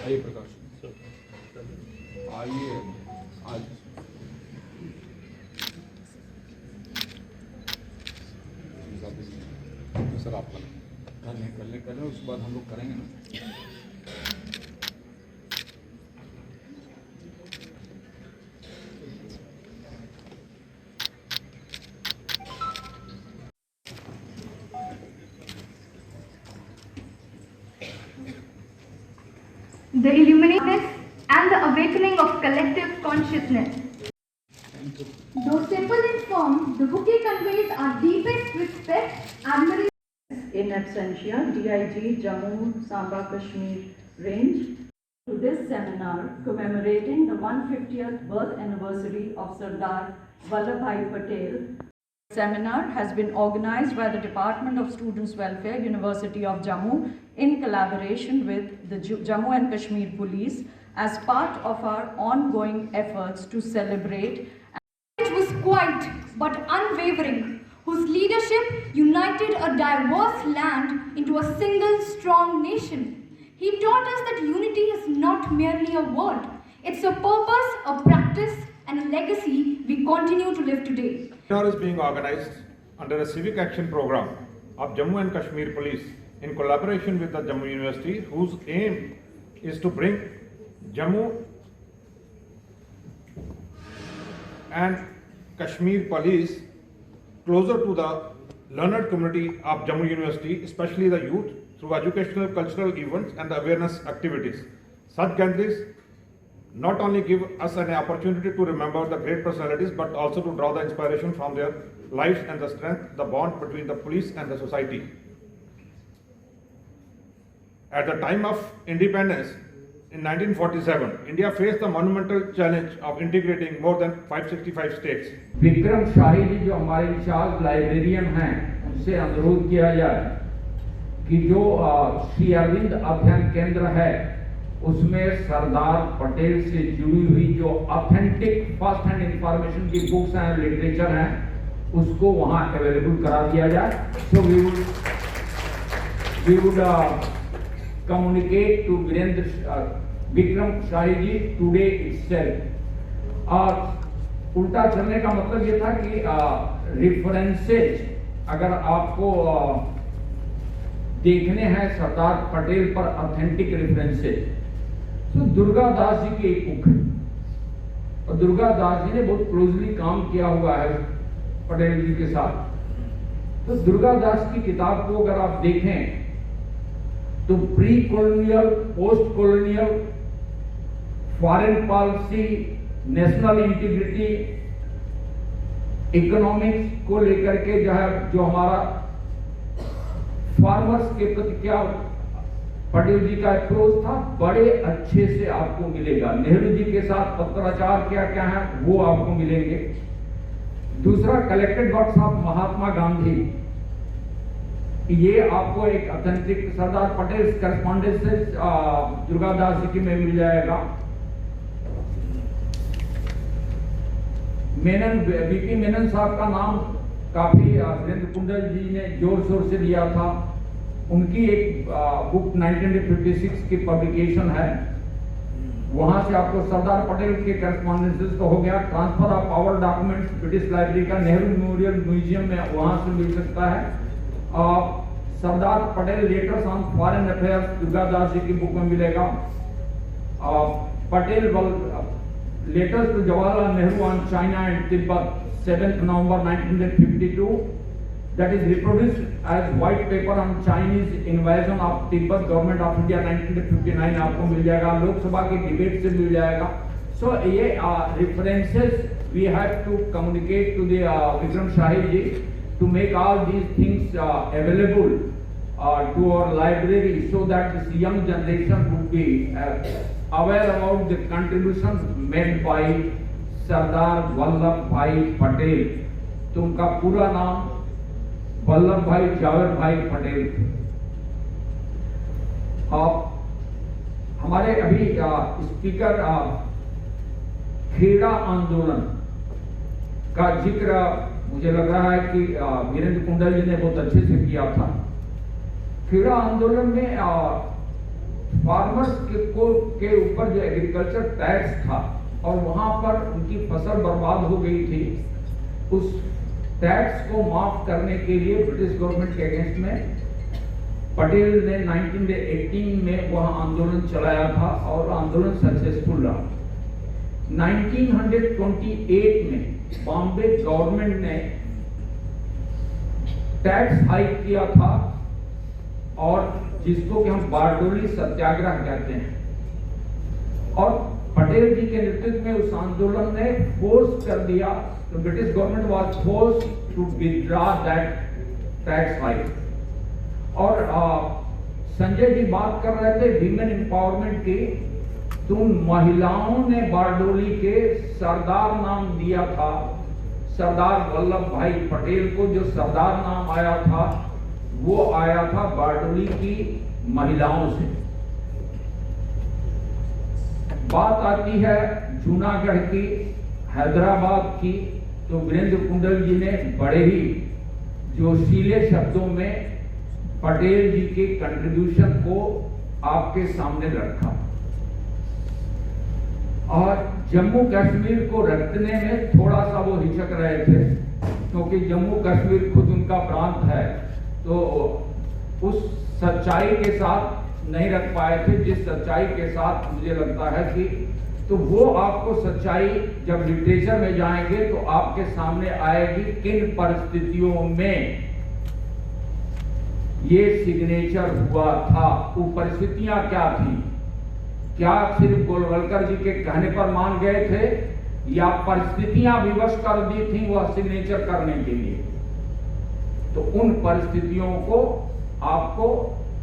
आइए प्रकाश, आइए आज सर आप कर लें उसके बाद हम लोग करेंगे ना। The illumination and the awakening of collective consciousness. Though simple in form, the bouquet conveys our deepest respect, admiration. In absentia, DIG Jammu Samba Kashmir Range, to this seminar commemorating the 150th birth anniversary of Sardar Vallabhbhai Patel. Seminar has been organized by the Department of Students Welfare, University of Jammu, in collaboration with the Jammu and Kashmir Police as part of our ongoing efforts to celebrate. It was quiet but unwavering, whose leadership united a diverse land into a single strong nation. He taught us that unity is not merely a word, it's a purpose, a practice, and a legacy we continue to live today. Seminar is being organized under a civic action program of Jammu and Kashmir Police in collaboration with the Jammu University, whose aim is to bring Jammu and Kashmir Police closer to the learned community of Jammu University, especially the youth, through educational, cultural events and awareness activities. Such gatherings not only give us an opportunity to remember the great personalities, but also to draw the inspiration from their lives and the strength, the bond between the police and the society. At the time of independence in 1947, India faced the monumental challenge of integrating more than 565 states. Vikram Shahi जी जो हमारे in charge librarian हैं, उनसे अनुरोध किया जाए कि जो श्री अरविंद अध्ययन केंद्र है उसमें सरदार पटेल से जुड़ी हुई जो ऑथेंटिक फर्स्ट हैंड इंफॉर्मेशन की बुक्स एंड लिटरेचर हैं उसको वहां अवेलेबल करा दिया जाए. So we would communicate to Vikram Shahi ji today itself. और उल्टा चलने का मतलब ये था कि रेफरेंसेज अगर आपको देखने हैं सरदार पटेल पर ऑथेंटिक रेफरेंसेज, तो दुर्गादास जी की एक बुक है और दुर्गादास जी ने बहुत क्लोजली काम किया हुआ है पटेल जी के साथ. तो दुर्गादास की किताब को अगर आप देखें तो pre colonial, post colonial, foreign policy, national integrity, economics को लेकर के जो हमारा फार्मर्स के प्रति क्या पटेल जी का अप्रोच था, बड़े अच्छे से आपको मिलेगा. नेहरू जी के साथ पत्राचार क्या क्या है वो आपको मिलेंगे. दूसरा collected works of Mahatma Gandhi, ये आपको एक ऑथेंटिक सरदार पटेल करस्पॉन्डेंसेस दुर्गादास जी की में मिल जाएगा. मेनन, बीपी मेनन साहब का नाम काफी वीरेंद्र कुंडल जी ने जोर शोर से लिया था. उनकी एक बुक 1956 की पब्लिकेशन है, वहां से आपको सरदार पटेल के करस्पॉन्डेंसेस तो हो गया. Transfer of power documents British library का नेहरू मेमोरियल म्यूजियम में वहां से मिल सकता है. Sardar Patel letters on foreign affairs Durgadas ji की बुक में मिलेगा. Patel letters to Jawaharlal Nehru on China and Tibet 7th November 1952, that is reproduced as white paper on Chinese invasion of Tibet, Government of India 1959 आपको मिल जाएगा. लोकसभा के डिबेट से मिल जाएगा. So ये references we have to communicate to the Vikram Shahi ji to make all these things available to our library, so that this young generation would be aware about the contributions made by Sardar Vallabh भाई पटेल. तो उनका पूरा नाम वल्लभ भाई जावेर भाई पटेल थे. हमारे अभी स्पीकर खेड़ा आंदोलन का जिक्र मुझे लग रहा है कि वीरेंद्र कुंडल जी ने बहुत अच्छे से किया था. खेड़ा आंदोलन में फार्मर्स के ऊपर जो एग्रीकल्चर टैक्स था और वहां पर उनकी फसल बर्बाद हो गई थी, उस टैक्स को माफ करने के लिए ब्रिटिश गवर्नमेंट के अगेंस्ट में पटेल ने 1918 में वह आंदोलन चलाया था और आंदोलन सक्सेसफुल रहा। 1928 में बॉम्बे गवर्नमेंट ने टैक्स हाइक किया था और जिसको कि हम बारडोली सत्याग्रह कहते हैं, और पटेल जी के नेतृत्व में उस आंदोलन ने फोर्स कर दिया, तो British government was force to withdraw that tax hike. और संजय जी बात कर रहे थे विमेन एम्पावरमेंट की, तो महिलाओं ने बारडोली के सरदार नाम दिया था, सरदार वल्लभ भाई पटेल को जो सरदार नाम आया था वो आया था बारडोली की महिलाओं से। बात आती है जूनागढ़ की, हैदराबाद की, तो वीरेंद्र कुंडल जी ने बड़े ही जोशीले शब्दों में पटेल जी के कंट्रीब्यूशन को आपके सामने रखा। और जम्मू कश्मीर को रखने में थोड़ा सा वो हिचक रहे थे, क्योंकि जम्मू कश्मीर खुद उनका प्रांत है, तो उस सच्चाई के साथ नहीं रख पाए थे जिस सच्चाई के साथ मुझे लगता है कि, तो वो आपको सच्चाई जब लिटरेचर में जाएंगे तो आपके सामने आएगी किन परिस्थितियों में ये सिग्नेचर हुआ था, वो परिस्थितियां क्या थी। क्या सिर्फ गोलवलकर जी के कहने पर मान गए थे या परिस्थितियां विवश कर दी थी वह सिग्नेचर करने के लिए, तो उन परिस्थितियों को आपको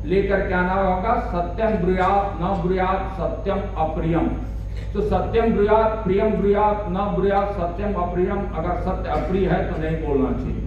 लेकर के आना होगा। सत्यम ब्रूयात न ब्रूयात सत्यम अप्रियम, तो सत्यम ब्रूयात प्रियम ब्रूयात न ब्रूयात सत्यम अप्रियम, अगर सत्य अप्रिय है तो नहीं बोलना चाहिए।